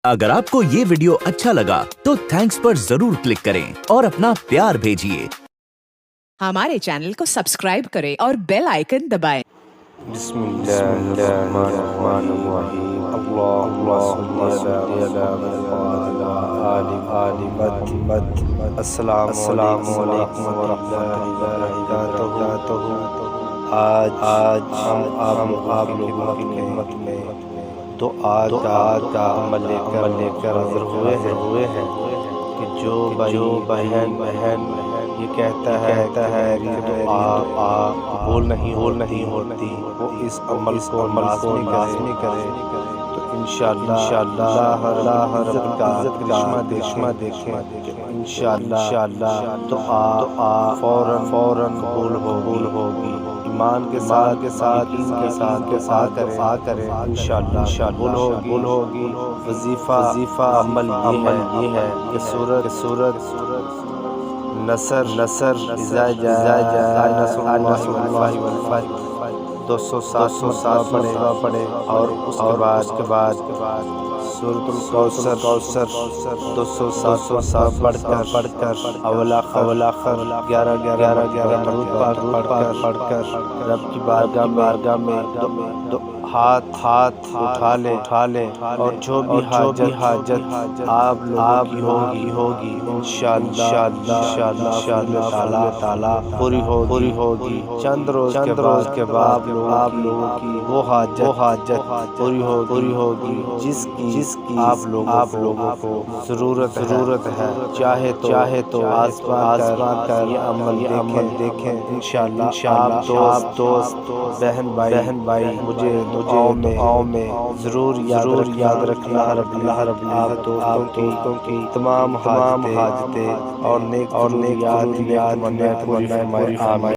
अगर आपको ये वीडियो अच्छा लगा तो थैंक्स पर जरूर क्लिक करें और अपना प्यार भेजिए। हमारे चैनल को सब्सक्राइब करें और बेल आइकन दबाएं। बिस्मिल्लाहिर्रहमानिर्रहीम। अल्लाहुम्मा सल्ली अला मुहम्मद। अस्सलामु अलैकुम व रहमतुल्लाहि व बरकातुहू। आज हम आप लोगों की खिदमत में दुआ का अमल लेकर हाज़िर हुए हैं कि जो बहन ये कहता है कि दुआ कबूल नहीं होती, वो इस अमल को लाज़मी करे तो इंशाअल्लाह इज़्ज़त का करिश्मा देखें इंशाअल्लाह दुआ फौरन कबूल होगी। ईमान के साथ करें इंशाअल्लाह कबूल होगी। वजीफा अमल ये है कि सूरत नसर इज़ा जाए नसरुल्लाहि वल फतह 207 पढ़े और उसके बाद सूरतुल कौसर 207 पढ़कर अवला 11 पढ़कर रब की बारगाह में हाथ उठा ले और जो भी हाजत आप लोगों की होगी इंशाअल्लाह ताला पूरी होगी। चंद रोज के बाद आप लोगों की वो हाजत पूरी होगी जिसकी आप लोगों को जरूरत है। चाहे तो आसमान का ये अमल देखें इंशाअल्लाह। आप दोस्त बहन भाई मुझे दुआओं में जरूर याद रखना। आप दोस्तों की तमाम हाजतें और नेक याद पूरी फरमाए। आमीन।